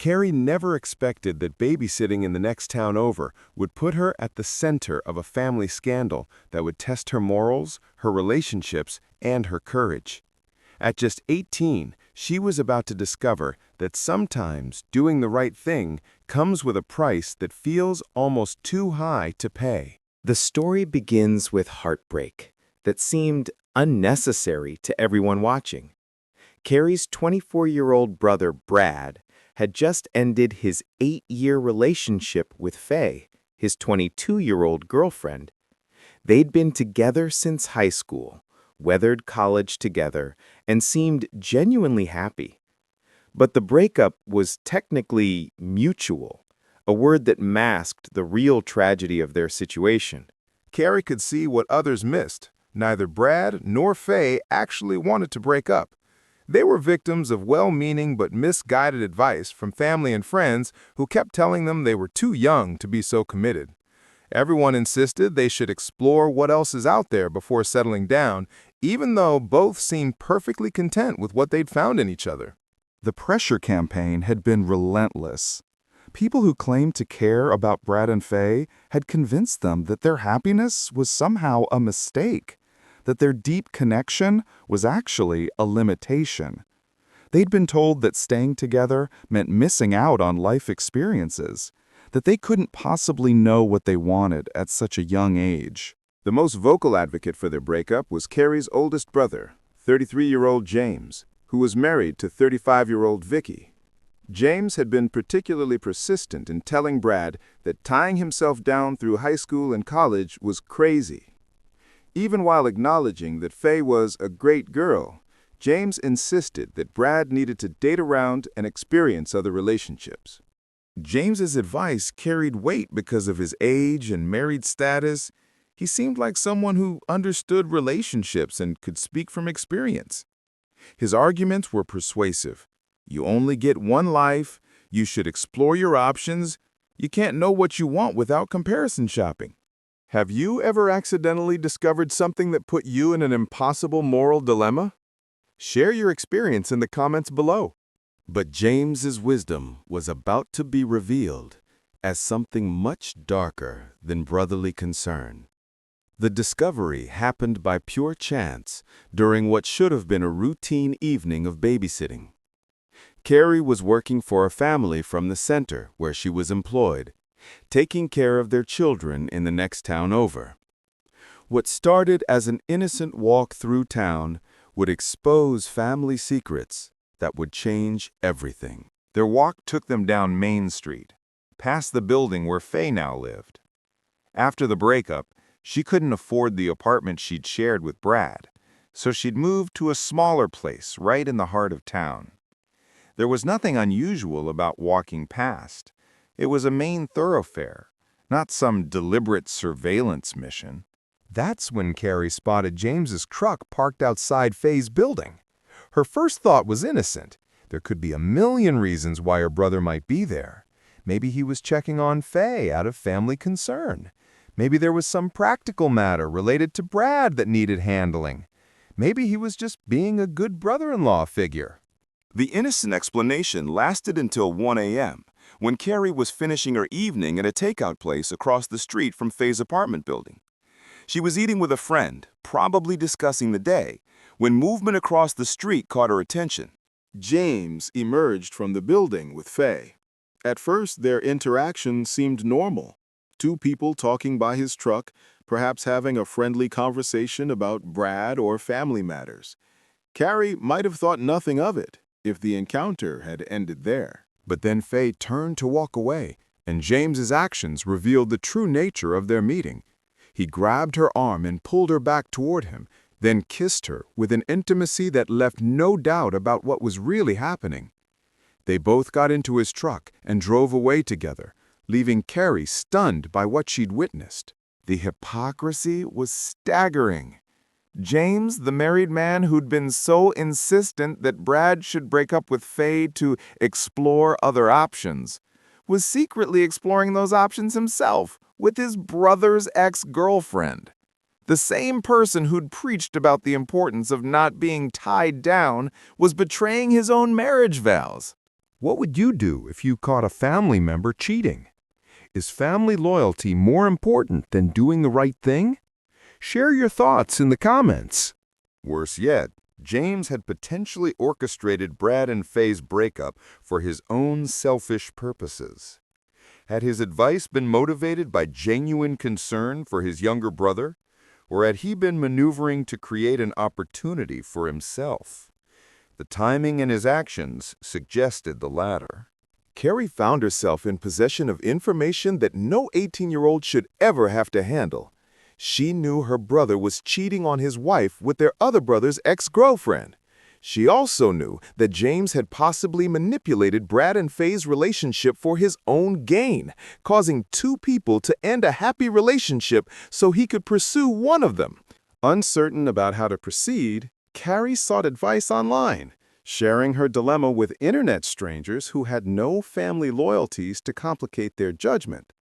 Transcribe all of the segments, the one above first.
Carrie never expected that babysitting in the next town over would put her at the center of a family scandal that would test her morals, her relationships, and her courage. At just 18, she was about to discover that sometimes doing the right thing comes with a price that feels almost too high to pay. The story begins with heartbreak that seemed unnecessary to everyone watching. Carrie's 24-year-old brother, Brad, had just ended his 8-year relationship with Faye, his 22-year-old girlfriend. They'd been together since high school, weathered college together, and seemed genuinely happy. But the breakup was technically mutual, a word that masked the real tragedy of their situation. Carrie could see what others missed. Neither Brad nor Faye actually wanted to break up. They were victims of well-meaning but misguided advice from family and friends who kept telling them they were too young to be so committed. Everyone insisted they should explore what else is out there before settling down, even though both seemed perfectly content with what they'd found in each other. The pressure campaign had been relentless. People who claimed to care about Brad and Faye had convinced them that their happiness was somehow a mistake, that their deep connection was actually a limitation. They'd been told that staying together meant missing out on life experiences, that they couldn't possibly know what they wanted at such a young age. The most vocal advocate for their breakup was Carrie's oldest brother, 33-year-old James, who was married to 35-year-old Vicky. James had been particularly persistent in telling Brad that tying himself down through high school and college was crazy. Even while acknowledging that Faye was a great girl, James insisted that Brad needed to date around and experience other relationships. James's advice carried weight because of his age and married status. He seemed like someone who understood relationships and could speak from experience. His arguments were persuasive. You only get one life, you should explore your options, you can't know what you want without comparison shopping. Have you ever accidentally discovered something that put you in an impossible moral dilemma? Share your experience in the comments below. But James's wisdom was about to be revealed as something much darker than brotherly concern. The discovery happened by pure chance during what should have been a routine evening of babysitting. Carrie was working for a family from the center where she was employed, taking care of their children in the next town over. What started as an innocent walk through town would expose family secrets that would change everything. Their walk took them down Main Street, past the building where Faye now lived. After the breakup, she couldn't afford the apartment she'd shared with Brad, so she'd moved to a smaller place right in the heart of town. There was nothing unusual about walking past. It was a main thoroughfare, not some deliberate surveillance mission. That's when Carrie spotted James's truck parked outside Faye's building. Her first thought was innocent. There could be a million reasons why her brother might be there. Maybe he was checking on Faye out of family concern. Maybe there was some practical matter related to Brad that needed handling. Maybe he was just being a good brother-in-law figure. The innocent explanation lasted until 1 a.m., when Carrie was finishing her evening at a takeout place across the street from Faye's apartment building. She was eating with a friend, probably discussing the day, when movement across the street caught her attention. James emerged from the building with Faye. At first, their interaction seemed normal. Two people talking by his truck, perhaps having a friendly conversation about Brad or family matters. Carrie might have thought nothing of it if the encounter had ended there. But then Faye turned to walk away, and James's actions revealed the true nature of their meeting. He grabbed her arm and pulled her back toward him, then kissed her with an intimacy that left no doubt about what was really happening. They both got into his truck and drove away together, leaving Carrie stunned by what she'd witnessed. The hypocrisy was staggering. James, the married man who'd been so insistent that Brad should break up with Faye to explore other options, was secretly exploring those options himself with his brother's ex-girlfriend. The same person who'd preached about the importance of not being tied down was betraying his own marriage vows. What would you do if you caught a family member cheating? Is family loyalty more important than doing the right thing? Share your thoughts in the comments. Worse yet, James had potentially orchestrated Brad and Faye's breakup for his own selfish purposes. Had his advice been motivated by genuine concern for his younger brother, or had he been maneuvering to create an opportunity for himself? The timing in his actions suggested the latter. Carrie found herself in possession of information that no 18-year-old should ever have to handle. She knew her brother was cheating on his wife with their other brother's ex-girlfriend. She also knew that James had possibly manipulated Brad and Faye's relationship for his own gain, causing two people to end a happy relationship so he could pursue one of them. Uncertain about how to proceed, Carrie sought advice online, sharing her dilemma with internet strangers who had no family loyalties to complicate their judgment.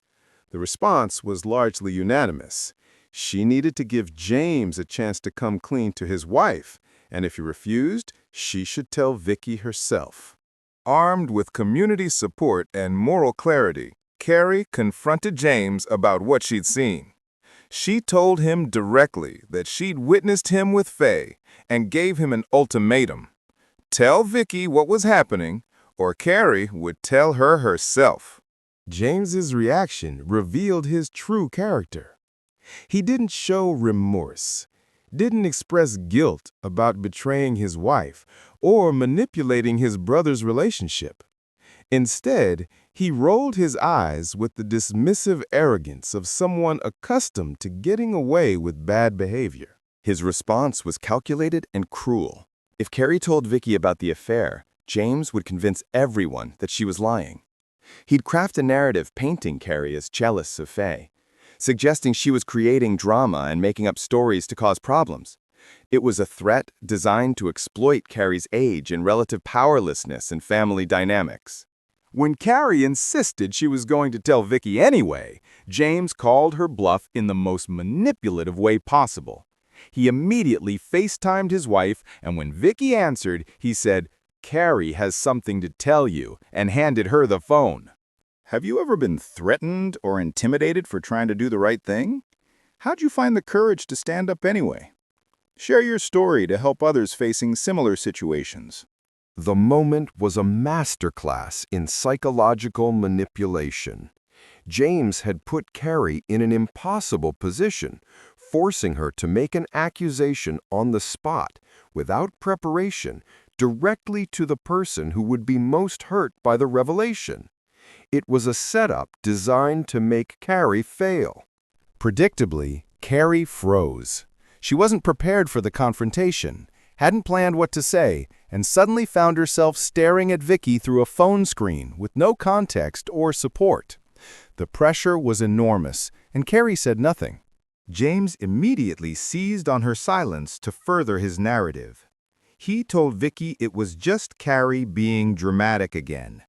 The response was largely unanimous. She needed to give James a chance to come clean to his wife, and if he refused, she should tell Vicky herself. Armed with community support and moral clarity, Carrie confronted James about what she'd seen. She told him directly that she'd witnessed him with Faye and gave him an ultimatum. Tell Vicky what was happening, or Carrie would tell her herself. James's reaction revealed his true character. He didn't show remorse, didn't express guilt about betraying his wife or manipulating his brother's relationship. Instead, he rolled his eyes with the dismissive arrogance of someone accustomed to getting away with bad behavior. His response was calculated and cruel. If Carrie told Vicky about the affair, James would convince everyone that she was lying. He'd craft a narrative painting Carrie as jealous of Faye, suggesting she was creating drama and making up stories to cause problems. It was a threat designed to exploit Carrie's age and relative powerlessness in family dynamics. When Carrie insisted she was going to tell Vicky anyway, James called her bluff in the most manipulative way possible. He immediately FaceTimed his wife, and when Vicky answered, he said, "Carrie has something to tell you," and handed her the phone. Have you ever been threatened or intimidated for trying to do the right thing? How'd you find the courage to stand up anyway? Share your story to help others facing similar situations. The moment was a masterclass in psychological manipulation. James had put Carrie in an impossible position, forcing her to make an accusation on the spot, without preparation, directly to the person who would be most hurt by the revelation. It was a setup designed to make Carrie fail. Predictably, Carrie froze. She wasn't prepared for the confrontation, hadn't planned what to say, and suddenly found herself staring at Vicky through a phone screen with no context or support. The pressure was enormous, and Carrie said nothing. James immediately seized on her silence to further his narrative. He told Vicky it was just Carrie being dramatic again,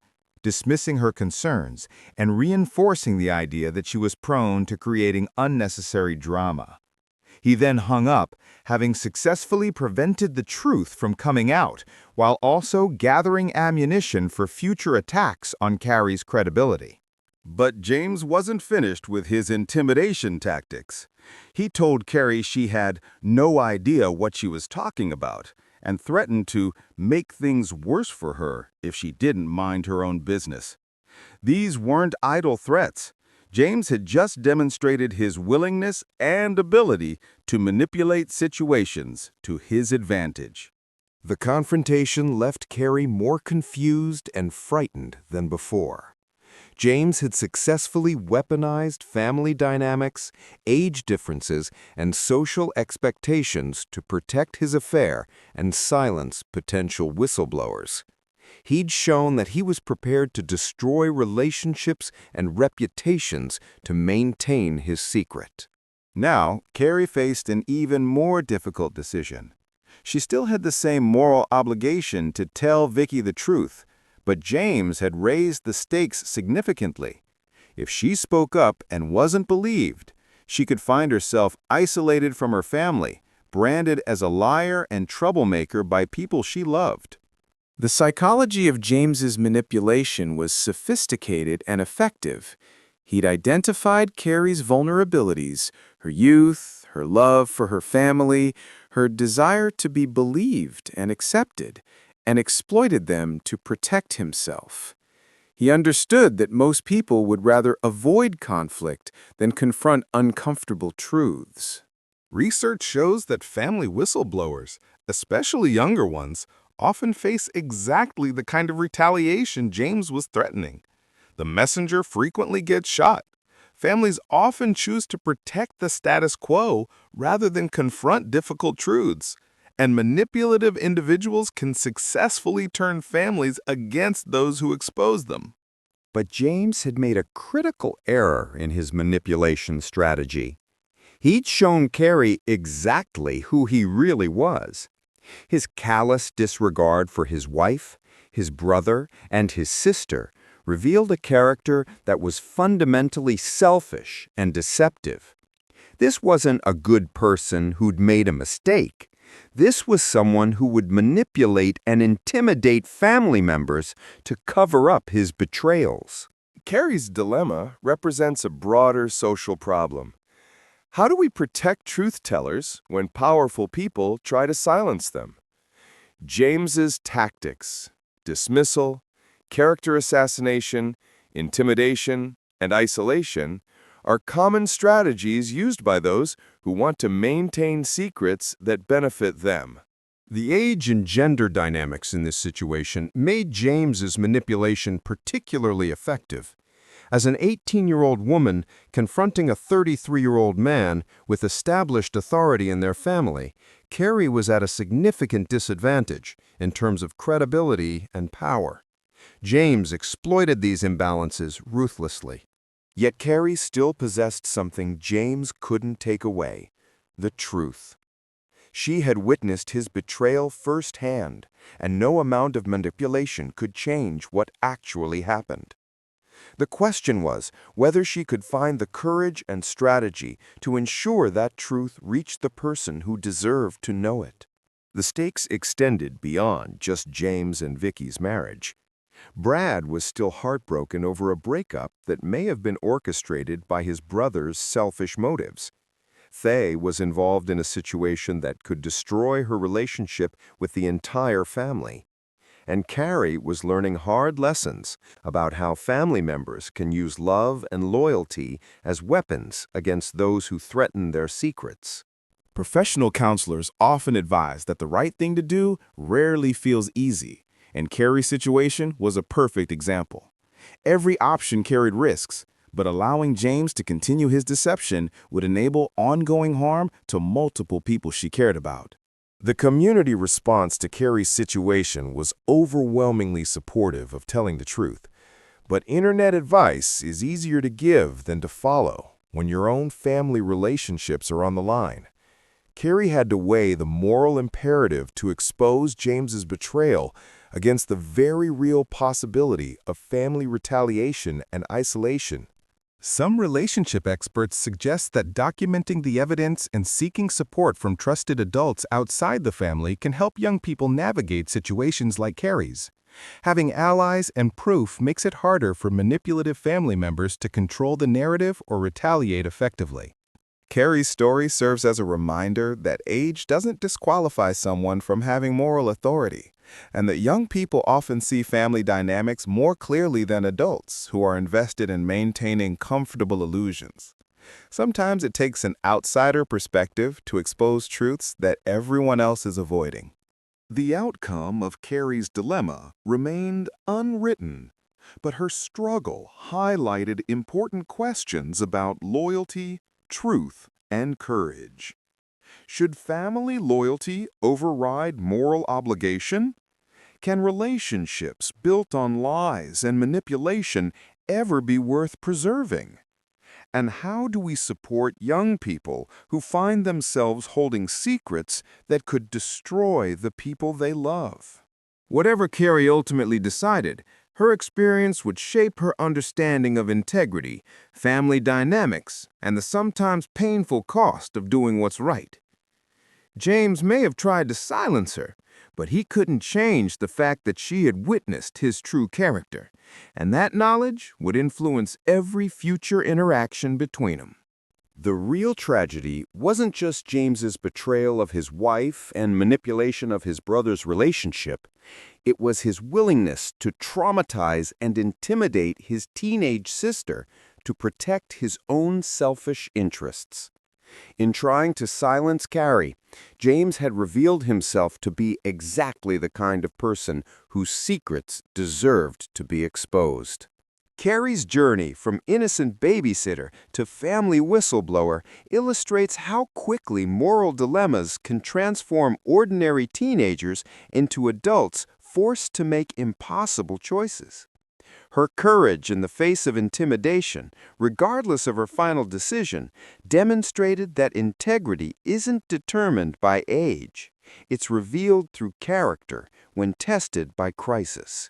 dismissing her concerns and reinforcing the idea that she was prone to creating unnecessary drama. He then hung up, having successfully prevented the truth from coming out, while also gathering ammunition for future attacks on Carrie's credibility. But James wasn't finished with his intimidation tactics. He told Carrie she had no idea what she was talking about, and threatened to make things worse for her if she didn't mind her own business. These weren't idle threats. James had just demonstrated his willingness and ability to manipulate situations to his advantage. The confrontation left Carrie more confused and frightened than before. James had successfully weaponized family dynamics, age differences, and social expectations to protect his affair and silence potential whistleblowers. He'd shown that he was prepared to destroy relationships and reputations to maintain his secret. Now, Carrie faced an even more difficult decision. She still had the same moral obligation to tell Vicky the truth, but James had raised the stakes significantly. If she spoke up and wasn't believed, she could find herself isolated from her family, branded as a liar and troublemaker by people she loved. The psychology of James's manipulation was sophisticated and effective. He'd identified Carrie's vulnerabilities, her youth, her love for her family, her desire to be believed and accepted, and exploited them to protect himself. He understood that most people would rather avoid conflict than confront uncomfortable truths. Research shows that family whistleblowers, especially younger ones, often face exactly the kind of retaliation James was threatening. The messenger frequently gets shot. Families often choose to protect the status quo rather than confront difficult truths. And manipulative individuals can successfully turn families against those who expose them. But James had made a critical error in his manipulation strategy. He'd shown Carrie exactly who he really was. His callous disregard for his wife, his brother, and his sister revealed a character that was fundamentally selfish and deceptive. This wasn't a good person who'd made a mistake. This was someone who would manipulate and intimidate family members to cover up his betrayals. Carrie's dilemma represents a broader social problem. How do we protect truth-tellers when powerful people try to silence them? James's tactics, dismissal, character assassination, intimidation, and isolation are common strategies used by those who want to maintain secrets that benefit them. The age and gender dynamics in this situation made James's manipulation particularly effective. As an 18-year-old woman confronting a 33-year-old man with established authority in their family, Carrie was at a significant disadvantage in terms of credibility and power. James exploited these imbalances ruthlessly. Yet Carrie still possessed something James couldn't take away: the truth. She had witnessed his betrayal firsthand, and no amount of manipulation could change what actually happened. The question was whether she could find the courage and strategy to ensure that truth reached the person who deserved to know it. The stakes extended beyond just James and Vicky's marriage. Brad was still heartbroken over a breakup that may have been orchestrated by his brother's selfish motives. Faye was involved in a situation that could destroy her relationship with the entire family. And Carrie was learning hard lessons about how family members can use love and loyalty as weapons against those who threaten their secrets. Professional counselors often advise that the right thing to do rarely feels easy, and Carrie's situation was a perfect example. Every option carried risks, but allowing James to continue his deception would enable ongoing harm to multiple people she cared about. The community response to Carrie's situation was overwhelmingly supportive of telling the truth. But internet advice is easier to give than to follow when your own family relationships are on the line. Carrie had to weigh the moral imperative to expose James's betrayal against the very real possibility of family retaliation and isolation. Some relationship experts suggest that documenting the evidence and seeking support from trusted adults outside the family can help young people navigate situations like Carrie's. Having allies and proof makes it harder for manipulative family members to control the narrative or retaliate effectively. Carrie's story serves as a reminder that age doesn't disqualify someone from having moral authority, and that young people often see family dynamics more clearly than adults who are invested in maintaining comfortable illusions. Sometimes it takes an outsider perspective to expose truths that everyone else is avoiding. The outcome of Carrie's dilemma remained unwritten, but her struggle highlighted important questions about loyalty, truth, and courage. Should family loyalty override moral obligation? Can relationships built on lies and manipulation ever be worth preserving? And how do we support young people who find themselves holding secrets that could destroy the people they love? Whatever Carrie ultimately decided, her experience would shape her understanding of integrity, family dynamics, and the sometimes painful cost of doing what's right. James may have tried to silence her, but he couldn't change the fact that she had witnessed his true character, and that knowledge would influence every future interaction between them. The real tragedy wasn't just James's betrayal of his wife and manipulation of his brother's relationship. It was his willingness to traumatize and intimidate his teenage sister to protect his own selfish interests. In trying to silence Carrie, James had revealed himself to be exactly the kind of person whose secrets deserved to be exposed. Carrie's journey from innocent babysitter to family whistleblower illustrates how quickly moral dilemmas can transform ordinary teenagers into adults forced to make impossible choices. Her courage in the face of intimidation, regardless of her final decision, demonstrated that integrity isn't determined by age. It's revealed through character when tested by crisis.